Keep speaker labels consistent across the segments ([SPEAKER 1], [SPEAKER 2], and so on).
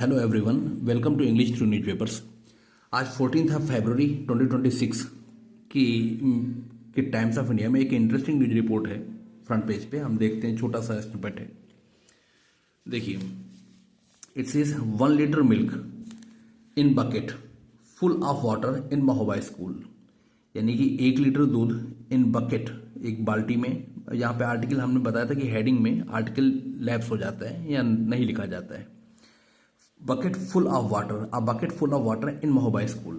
[SPEAKER 1] Hello everyone, welcome to English through newspapers. आज 14 फरवरी 2026 की times of India में एक इंटरेस्टिंग न्यूज रिपोर्ट है। फ्रंट पेज पे हम देखते हैं, छोटा सा स्निपेट है। देखिए, it says 1 litre milk in bucket full of water in Mahoba school. यानी कि 1 लीटर दूध इन बकेट, एक बाल्टी में। यहाँ पे आर्टिकल हमने बताया था कि हेडिंग में आर्टिकल लैप्स हो जाता है या नहीं लिखा जाता है। Bucket full of water, a bucket full of water in Mahoba school.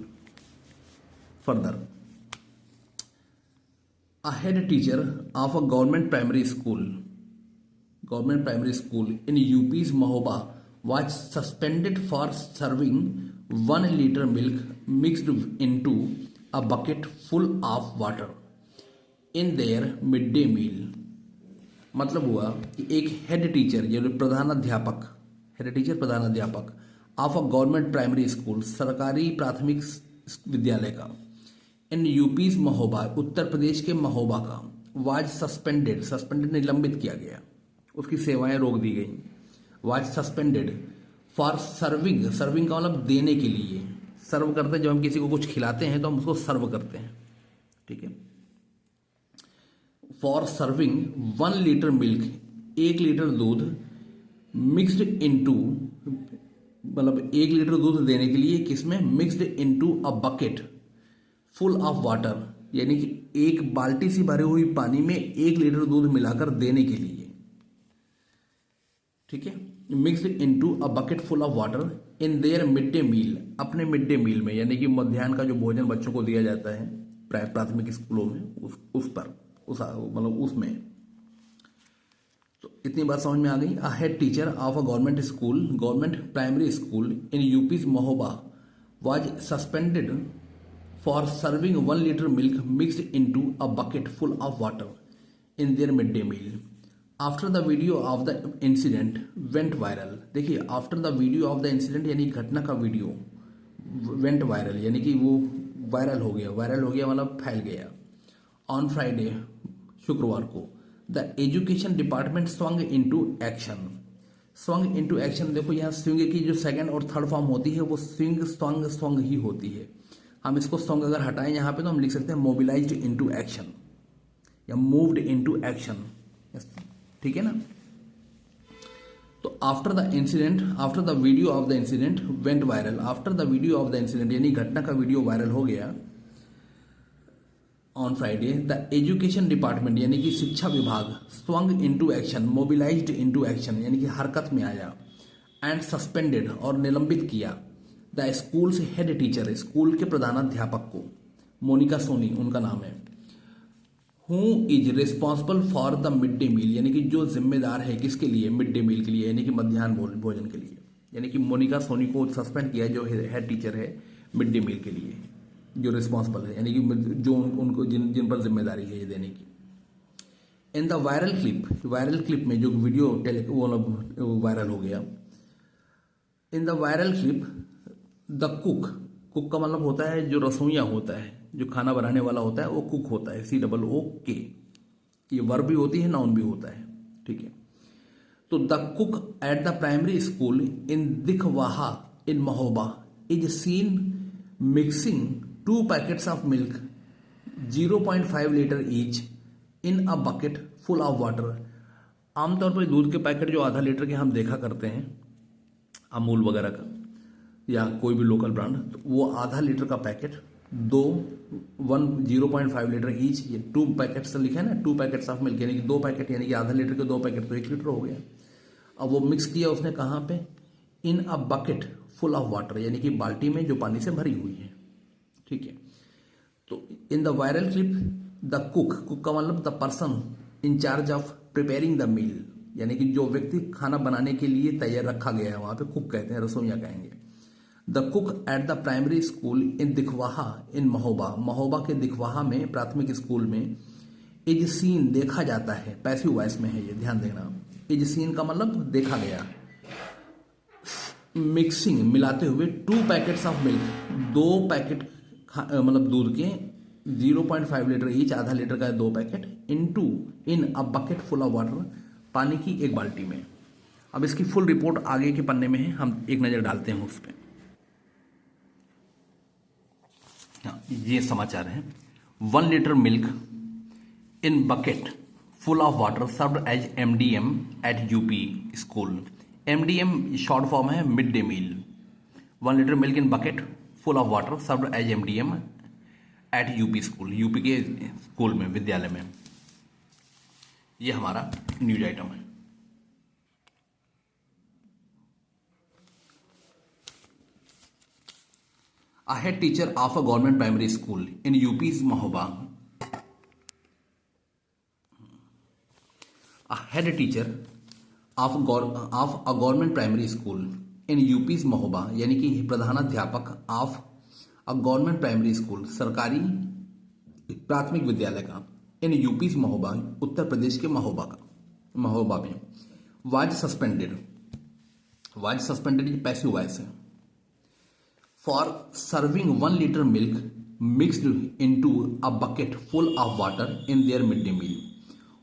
[SPEAKER 1] Further, a head teacher of a government primary school in UP's Mahoba was suspended for serving 1 liter milk mixed into a bucket full of water in their midday meal. मतलब हुआ कि एक head teacher, यानी प्रधानाध्यापक of a government primary school, सरकारी प्राथमिक विद्यालय का, इन यूपीज महोबा, उत्तर प्रदेश के महोबा का, वाज सस्पेंडेड निलंबित किया गया, उसकी सेवाएं रोक दी गई। वाज सस्पेंडेड फॉर सर्विंग का मतलब देने के लिए, सर्व करते हैं। जब हम किसी को कुछ खिलाते हैं तो हम उसको सर्व करते हैं, ठीक है। For serving 1 litre milk, 1 litre दूध, मिक्सड इनटू, मतलब 1 लीटर दूध देने के लिए किसमें, mixed into a bucket full of water, यानी कि एक बाल्टी सी भरी हुई पानी में 1 लीटर दूध मिलाकर देने के लिए, ठीक है। Mixed into a bucket full of water in their mid day meal, अपने मिड डे मील में, यानी कि मध्याह्न का जो भोजन बच्चों को दिया जाता है प्राथमिक स्कूलों में, मतलब उसमें। तो इतनी बात समझ में आ गई। A head teacher of a government primary school in UP's Mahoba was suspended for serving 1 litre milk mixed into a bucket full of water in their mid day meal after the video of the incident went viral. देखिए, after the video of the incident यानी घटना का video went viral, यानी कि वो viral हो गया मतलब फैल गया। ऑन फ्राइडे, शुक्रवार को, the education department swung into action. देखो, यहाँ स्विंग की जो सेकंड और थर्ड फॉर्म होती है वो स्वंग ही होती है। हम इसको स्वंग अगर हटाएं यहाँ पे तो हम लिख सकते हैं मोबिलाइज्ड इनटू एक्शन या मूव्ड इनटू एक्शन, ठीक है ना। तो after the video of the incident went viral, after the video of the incident यानी घटना का वीडियो वायरल हो गया। On Friday, the education department यानी कि शिक्षा विभाग swung into action, mobilised into action यानी कि हरकत में आया, एंड सस्पेंडेड और निलंबित किया, द स्कूल से हेड टीचर, स्कूल के प्रधानाध्यापक को, मोनिका सोनी उनका नाम है, who is responsible for the mid day meal, यानी कि जो जिम्मेदार है किसके लिए, मिड डे मील के लिए, यानी कि मध्याह्न भोजन के लिए। यानी कि मोनिका सोनी को सस्पेंड किया, जो हेड टीचर है मिड डे मील के लिए, जो रिस्पॉन्सिबल है, यानी कि जो उनको जिन पर जिम्मेदारी है ये देने की। इन द वायरल क्लिप में जो वीडियो वो वायरल हो गया, इन the viral clip the cook का मतलब होता है जो रसोइया होता है, जो खाना बनाने वाला होता है वो कुक होता है, COOK। ये वर्ब भी होती है, नाउन भी होता है, ठीक है। तो the cook at the primary school in Dikhwaha in Mahoba is seen mixing 2 packets of milk 0.5 litre each in a bucket full of water. आमतौर पर दूध के पैकेट जो आधा लीटर के हम देखा करते हैं अमूल वगैरह का या कोई भी लोकल ब्रांड, तो वो आधा लीटर का पैकेट 0.5 लीटर ईच, ये 2 पैकेट्स लिखे है ना, 2 पैकेट्स ऑफ मिल्क, यानी कि 2 पैकेट, यानी कि आधा लीटर के 2 पैकेट तो 1 लीटर हो गया। अब वो मिक्स किया उसने कहाँ पे, in a bucket full of water, यानी कि बाल्टी में जो पानी से भरी हुई है, ठीक है। तो in the viral clip the cook का मतलब the person in charge of preparing the meal, यानी कि जो व्यक्ति खाना बनाने के लिए तैयार रखा गया है, वहां पे कुक कहते हैं, रसोइया कहेंगे। The cook at the primary school in Dikhwaha in Mahoba के दिखवाहा में प्राथमिक स्कूल में, इज सीन देखा जाता है, पैसिव वॉइस में है ये, ध्यान देना। इज सीन का मतलब देखा गया, मिक्सिंग मिलाते हुए 2 पैकेट्स ऑफ मिल्क, 2 पैकेट मतलब दूध के 0.5 लीटर ईच, आधा लीटर का 2 packet, in a bucket full of water, पानी की एक बाल्टी में। अब इसकी फुल रिपोर्ट आगे के पन्ने में है, हम एक नज़र डालते हैं उस पर। ये समाचार है। 1 litre milk in bucket full of water served as MDM at UP school. MDM short form है mid day meal. 1 litre milk in bucket full of water served as MDM at UP school. UP के school में, विद्यालय में। ये हमारा news item है। A head teacher of a government primary school in UP's Mahoba. A head teacher of a government primary school in UP's Mahoba, यानी कि प्रधानाध्यापक of a government primary school, सरकारी प्राथमिक विद्यालय का, in UP's Mahoba, Uttar Pradesh के महोबा में, was suspended पैसिव वॉइस है, for serving 1 liter milk mixed into a bucket full of water in their midday meal.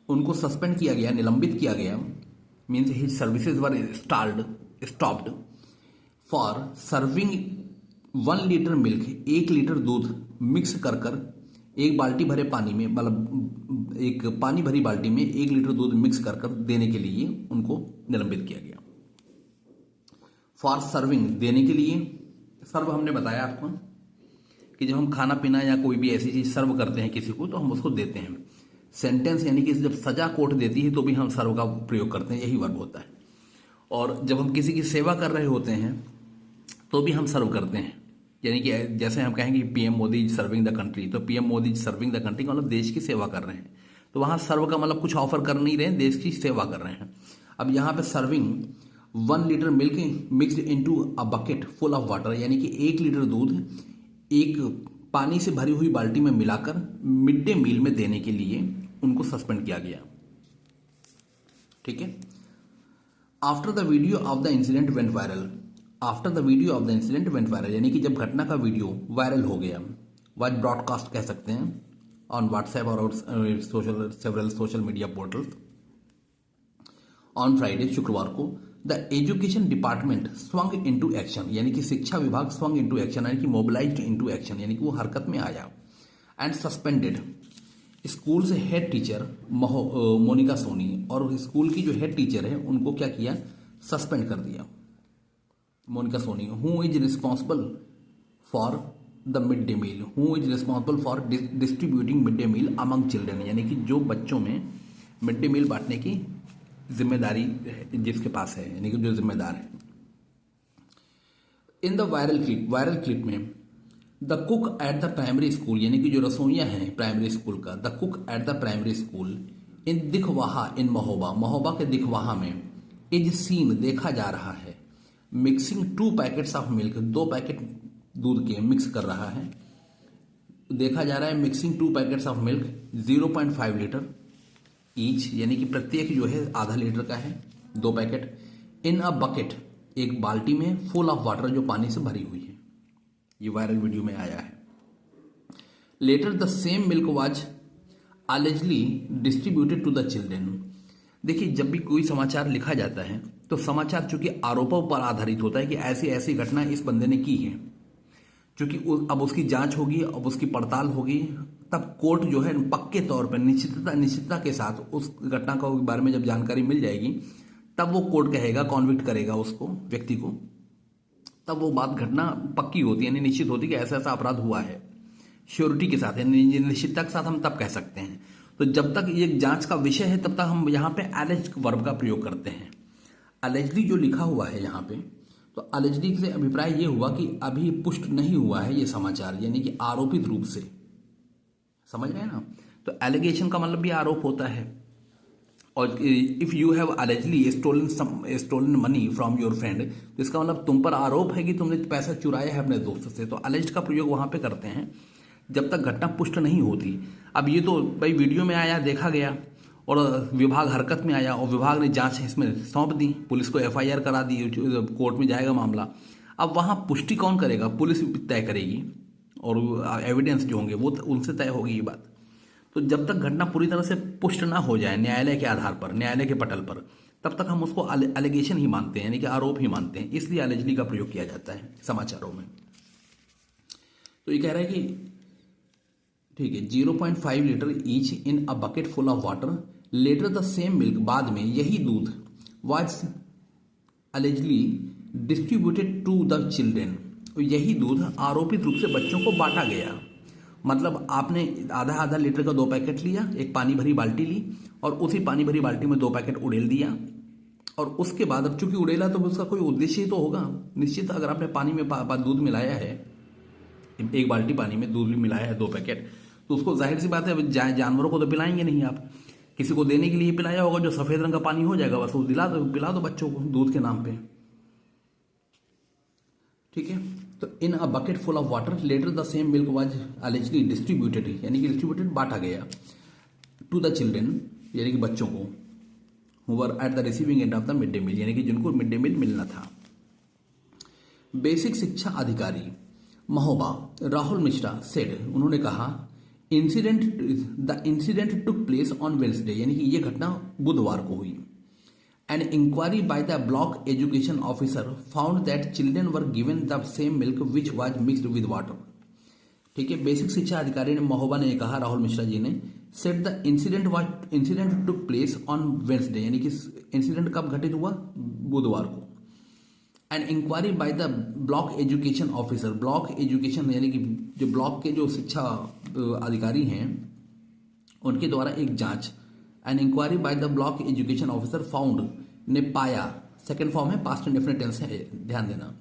[SPEAKER 1] उनको सस्पेंड किया गया, निलंबित किया गया, means his services were stopped for serving 1 litre milk, 1 litre दूध मिक्स कर एक बाल्टी भरे पानी में, मतलब एक पानी भरी बाल्टी में 1 लीटर दूध मिक्स कर देने के लिए उनको निलंबित किया गया। फॉर सर्विंग, देने के लिए। सर्व हमने बताया आपको कि जब हम खाना पीना या कोई भी ऐसी चीज सर्व करते हैं किसी को तो हम उसको देते हैं। सेंटेंस यानी कि जब सजा कोर्ट देती है तो भी हम सर्व का प्रयोग करते हैं, यही वर्ब होता है। और जब हम किसी की सेवा कर रहे होते हैं तो भी हम सर्व करते हैं, यानी कि जैसे हम कहेंगे PM Modi is serving the country, तो PM Modi is serving the country का मतलब देश की सेवा कर रहे हैं। तो वहां सर्व का मतलब कुछ ऑफर कर नहीं रहे, देश की सेवा कर रहे हैं। अब यहाँ पे serving 1 litre milk mixed into a bucket full of water, यानी कि 1 लीटर दूध एक पानी से भरी हुई बाल्टी में मिलाकर मिड डे मील में देने के लिए उनको सस्पेंड किया गया। ठीक है। After the video of the incident went viral, यानी कि जब घटना का वीडियो वायरल हो गया, वाज ब्रॉडकास्ट कह सकते हैं, ऑन व्हाट्सएप और several social media portals on Friday, शुक्रवार को, the education department swung into action, यानी कि शिक्षा विभाग स्वंग इनटू एक्शन, यानी कि मोबिलाइज्ड इनटू एक्शन, यानी कि वो हरकत में आया, एंड सस्पेंडेड स्कूल से हेड टीचर मोनिका सोनी, और स्कूल की जो हेड टीचर है उनको क्या किया, सस्पेंड कर दिया, Monika Soni. Who is responsible for the mid day meal, who is responsible for distributing mid day meal among children, यानी कि जो बच्चों में मिड डे मील बांटने की जिम्मेदारी जिसके पास है, यानी कि जो जिम्मेदार है। इन द वायरल क्लिप में the cook at the primary school, यानी कि जो रसोइया हैं प्राइमरी स्कूल का, the cook at the primary school in Dikhwaha in Mahoba के दिखवाहा में, इज सीन देखा जा रहा है, mixing 2 packets of milk, 2 packet दूध के मिक्स कर रहा है, देखा जा रहा है mixing 2 packets of milk 0.5 litre each, यानी कि प्रत्येक जो है आधा लीटर का है, 2 पैकेट, इन अ बकेट, एक बाल्टी में, फुल ऑफ वाटर, जो पानी से भरी हुई है। ये वायरल वीडियो में आया है। Later the same milk was allegedly distributed to the children. देखिए, जब भी कोई समाचार लिखा जाता है तो समाचार चूंकि आरोपों पर आधारित होता है कि ऐसी ऐसी घटना इस बंदे ने की है, क्योंकि अब उसकी जांच होगी, अब उसकी पड़ताल होगी, तब कोर्ट जो है पक्के तौर पर निश्चितता के साथ उस घटना के बारे में जब जानकारी मिल जाएगी तब वो कोर्ट कहेगा, कॉन्विक्ट करेगा उसको, व्यक्ति को, तब वो बात घटना पक्की होती है, यानी निश्चित होती है कि ऐसा ऐसा अपराध हुआ है, श्योरिटी के साथ, यानी निश्चितता के साथ हम तब कह सकते हैं। तो जब तक ये जांच का विषय है तब तक हम यहाँ पे एलेज्ड वर्ब का प्रयोग करते हैं। एलेज्डली जो लिखा हुआ है यहाँ पे, तो एलेज्डली से अभिप्राय ये हुआ कि अभी पुष्ट नहीं हुआ है ये समाचार, यानी कि आरोपित रूप से, समझ रहे हैं ना। तो एलिगेशन का मतलब भी आरोप होता है। और if you have allegedly stolen money from your friend, तो इसका मतलब तुम पर आरोप है कि तुमने पैसा चुराया है अपने दोस्त से, तो एलिज्ड का प्रयोग वहां पे करते हैं जब तक घटना पुष्ट नहीं होती। अब ये तो भाई वीडियो में आया, देखा गया और विभाग हरकत में आया और विभाग ने जांच इसमें सौंप दी, पुलिस को FIR करा दी, कोर्ट में जाएगा मामला। अब वहां पुष्टि कौन करेगा, पुलिस तय करेगी और एविडेंस जो होंगे वो उनसे तय होगी ये बात। तो जब तक घटना पूरी तरह से पुष्ट ना हो जाए न्यायालय के आधार पर, न्यायालय के पटल पर, तब तक हम उसको एलिगेशन ही मानते हैं, यानी कि आरोप ही मानते हैं, इसलिए एलिजली का प्रयोग किया जाता है समाचारों में। तो ये कह रहा है कि ठीक है, 0.5 litre each in a bucket full of water, later the same milk, बाद में यही दूध was allegedly distributed to the children, यही दूध आरोपित रूप से बच्चों को बांटा गया। मतलब आपने आधा आधा लीटर का 2 पैकेट लिया, एक पानी भरी बाल्टी ली और उसी पानी भरी बाल्टी में 2 पैकेट उड़ेल दिया, और उसके बाद अब चूंकि उड़ेला तो उसका कोई उद्देश्य ही तो होगा निश्चित। अगर आपने पानी में दूध मिलाया है, एक बाल्टी पानी में दूध मिलाया है 2 पैकेट, तो उसको जाहिर सी बात है जानवरों को तो पिलाएंगे नहीं आप, किसी को देने के लिए पिलाया होगा जो सफेद रंग का पानी हो जाएगा, बस वो पिला दो बच्चों को दूध के नाम पे। ठीक है, तो in a bucket full of water later the same milk was allegedly distributed, यानी कि डिस्ट्रीब्यूटेड बांटा गया, टू द चिल्ड्रेन, यानी कि बच्चों को, who were at the receiving end of the mid day meal, यानी कि जिनको मिड डे मील मिलना था। बेसिक शिक्षा अधिकारी महोबा राहुल मिश्रा सेड, उन्होंने कहा the incident took place on Wednesday, यानी कि यह घटना बुधवार को हुई। An inquiry by the block education officer found that children were given the same milk which was mixed with water. ठीक है, बेसिक शिक्षा अधिकारी ने महोबा ने कहा, राहुल मिश्रा जी ने, said the incident took place on Wednesday, यानी कि इंसिडेंट कब घटित हुआ, बुधवार को। An inquiry by the block education officer, block education यानी कि जो ब्लॉक के जो शिक्षा अधिकारी हैं उनके द्वारा एक जांच, an inquiry by the block education officer found, ने पाया, सेकेंड फॉर्म है, पास्ट इंडेफिनिट टेंस है, ध्यान देना,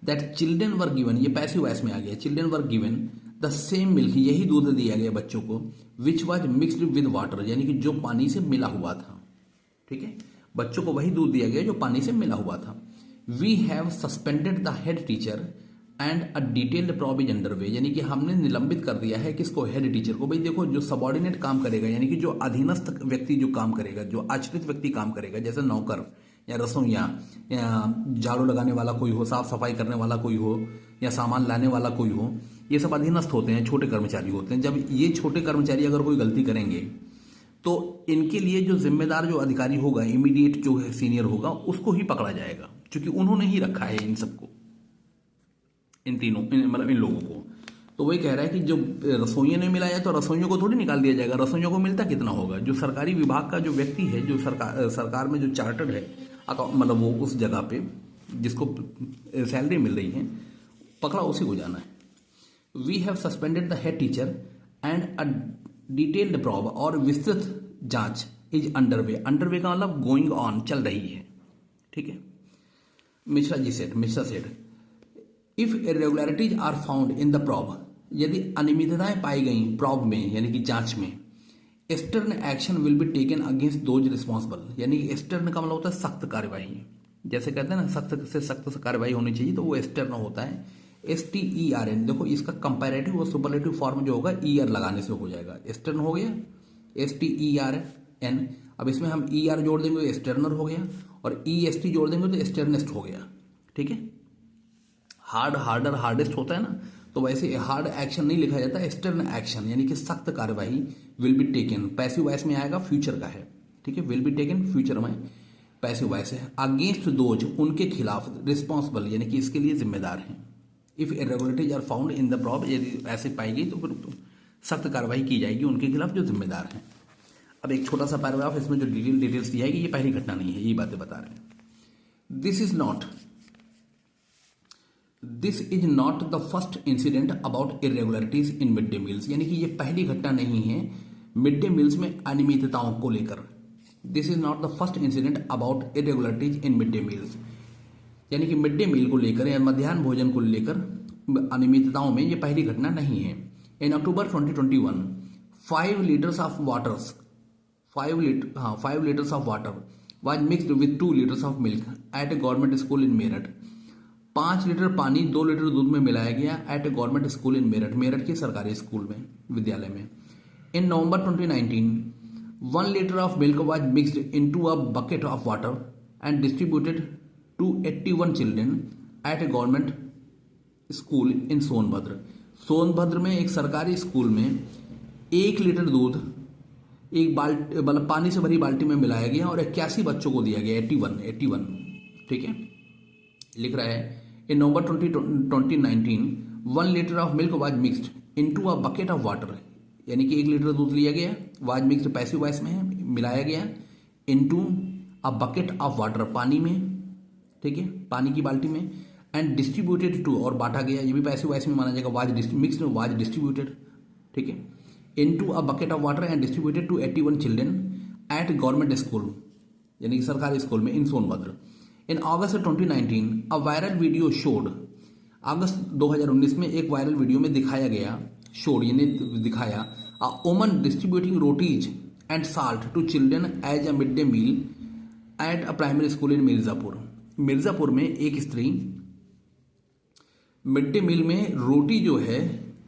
[SPEAKER 1] दैट चिल्ड्रेन वर गिवन, ये पैसिव वॉइस में आ गया, children were given the same milk, यही दूध दिया गया बच्चों को, which was mixed with water, यानी कि जो पानी से मिला हुआ था। ठीक है, बच्चों को वही दूध दिया गया जो पानी से मिला हुआ था। We have suspended the head teacher and a detailed probe is under way, यानी कि हमने निलंबित कर दिया है किसको, हेड टीचर को। भाई देखो, जो सबॉर्डिनेट काम करेगा, यानी कि जो अधीनस्थ व्यक्ति जो काम करेगा, जो आश्रित व्यक्ति काम करेगा, जैसे नौकर या रसोइया या झाड़ू लगाने वाला कोई हो, साफ सफाई करने वाला कोई हो, या सामान लाने वाला कोई हो, ये सब अधीनस्थ होते हैं, छोटे कर्मचारी होते हैं। जब ये छोटे कर्मचारी अगर कोई गलती करेंगे तो इनके लिए जो जिम्मेदार जो अधिकारी होगा, इमीडिएट जो है सीनियर होगा, उसको ही पकड़ा जाएगा, क्योंकि उन्होंने ही रखा है इन सबको, इन तीनों मतलब इन लोगों को। तो वही कह रहा है कि जो रसोइयों ने मिलाया तो रसोइयों को थोड़ी निकाल दिया जाएगा, रसोइयों को मिलता कितना होगा, जो सरकारी विभाग का जो व्यक्ति है, जो सरकार में जो चार्टर्ड है मतलब वो उस जगह पे जिसको सैलरी मिल रही है, पकड़ा उसी को जाना है। We have suspended the head teacher and a detailed probe, और विस्तृत जांच इज अंडरवे, अंडरवे का मतलब गोइंग ऑन, चल रही है। ठीक है, Mishra said if irregularities are found in the probe, यदि अनियमितताएं पाई गई प्रॉब में, यानी कि जांच में, extern action will be taken against those responsible, यानी कि एक्सटर्न का मतलब होता है सख्त कार्यवाही, जैसे कहते हैं ना सख्त से सख्त कार्यवाही होनी चाहिए, तो वो एक्सटर्न होता है, STERN। देखो इसका कंपैरेटिव और सुपरलेटिव फॉर्म जो होगा ER लगाने से हो जाएगा, एक्सटर्न हो गया STERN, अब इसमें हम ER जोड़ देंगे तो एक्सटर्नर हो गया, और EST जोड़ देंगे तो एक्सटर्निस्ट हो गया। ठीक है, हार्ड, हार्डर, हार्डेस्ट होता है ना, तो वैसे हार्ड एक्शन नहीं लिखा जाता, एक्सटर्न एक्शन, यानी कि सख्त कार्यवाही will be taken, passive voice में आएगा, फ्यूचर का है। ठीक है, विल बी टेकन फ्यूचर में पैसिव वॉइस है, अगेंस्ट दोज, उनके खिलाफ, रिस्पॉन्सिबल यानी कि इसके लिए जिम्मेदार हैं। If irregularities are found in the probe, यदि ऐसे पाई गई तो फिर सख्त कार्रवाई की जाएगी उनके खिलाफ जो जिम्मेदार हैं। अब एक छोटा सा पैराग्राफ, इसमें जो डिटेल्स दिया है कि ये पहली घटना नहीं है, ये बातें बता रहे हैं। This is not the first incident about irregularities in mid day meals, यानी कि ये पहली घटना नहीं है मिड डे मील्स में अनियमितताओं को लेकर। This is not the first incident about irregularities in mid day meals, यानी कि मिड डे मील को लेकर या मध्याह्न भोजन को लेकर अनियमितताओं में ये पहली घटना नहीं है। In October 2021 5 litres of water was mixed with 2 litres of milk at a government school in Meerut. 5 litre पानी 2 लीटर दूध में मिलाया गया at a government school in Meerut के सरकारी स्कूल में, विद्यालय में। In November 2019 1 litre of milk was mixed into a bucket of water and distributed to 81 children at a government school in Sonbhadra. Sonbhadra में एक सरकारी स्कूल में 1 लीटर दूध एक बाल्टी मतलब पानी से भरी बाल्टी में मिलाया गया और 81 बच्चों को दिया गया, 81, ठीक है। लिख रहा है इन November 2019 1 litre of milk was mixed into a bucket of water, यानी कि 1 लीटर दूध लिया गया, वाज मिक्सड पैसिव वॉइस में है, मिलाया गया into a bucket of water, पानी में, ठीक है, पानी की बाल्टी में, एंड डिस्ट्रीब्यूटेड टू, और बांटा गया, ये भी पैसिव वॉइस में माना जाएगा, वाज मिक्सड वाज डिस्ट्रीब्यूटेड, ठीक है, into a bucket of water and distributed to 81 children at government school, यानी कि सरकारी स्कूल में in Sonbhadra. In August 2019 a viral video showed, अगस्त 2019 में एक वायरल वीडियो में दिखाया गया, शोड यानी दिखाया, a woman distributing rotis and salt to children as a mid day meal at a primary school in Mirzapur. Mirzapur में एक स्त्री मिड डे मील में रोटी जो है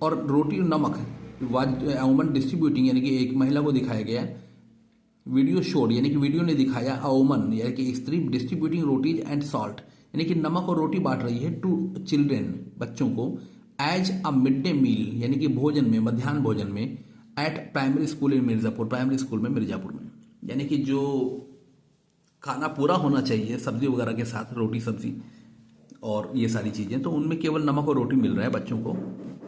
[SPEAKER 1] और रोटी और नमक वुमन डिस्ट्रीब्यूटिंग, यानी कि एक महिला को दिखाया गया, वीडियो शोड यानी कि वीडियो ने दिखाया, अ वुमन यानी कि स्त्री डिस्ट्रीब्यूटिंग रोटीज एंड सॉल्ट यानी कि नमक और रोटी बांट रही है टू चिल्ड्रेन बच्चों को as a mid day meal यानी कि भोजन में, मध्याह्न भोजन में, at primary school in Mirzapur, primary school में मिर्जापुर में, यानी कि जो खाना पूरा होना चाहिए सब्जी वगैरह के साथ, रोटी सब्जी और ये सारी चीज़ें, तो उनमें केवल नमक और रोटी मिल रहा है बच्चों को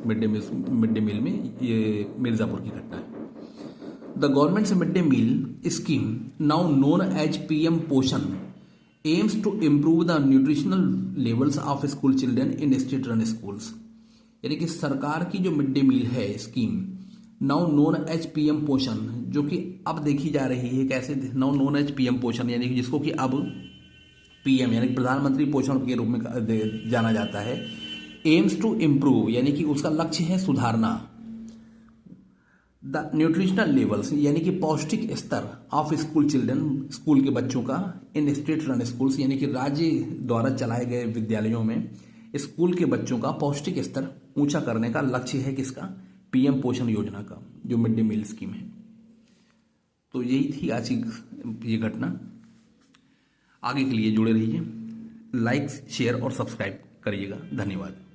[SPEAKER 1] मिड डे मील में। ये मिर्जापुर की घटना है। The government's mid day meal scheme now known as PM Poshan aims to improve the nutritional levels of school children in state run schools, यानी कि सरकार की जो मिड डे मील है scheme, now known as PM Poshan, जो कि अब देखी जा रही है कैसे, नाउ नोन एज पीएम पोषण, यानी कि जिसको कि अब पीएम यानी कि प्रधानमंत्री पोषण के रूप में जाना जाता है। एम्स टू इम्प्रूव यानी कि उसका लक्ष्य है सुधारना, द न्यूट्रिशनल लेवल्स यानी कि पौष्टिक स्तर ऑफ स्कूल चिल्ड्रन, स्कूल के बच्चों का, इन स्टेट रन स्कूल्स यानी कि राज्य द्वारा चलाए गए विद्यालयों में स्कूल के बच्चों का पौष्टिक स्तर ऊंचा करने का लक्ष्य है किसका, पीएम पोषण योजना का, जो मिड डे मील स्कीम है। तो यही थी आज की ये घटना। आगे के लिए जुड़े रहिए, लाइक शेयर और सब्सक्राइब करिएगा। धन्यवाद।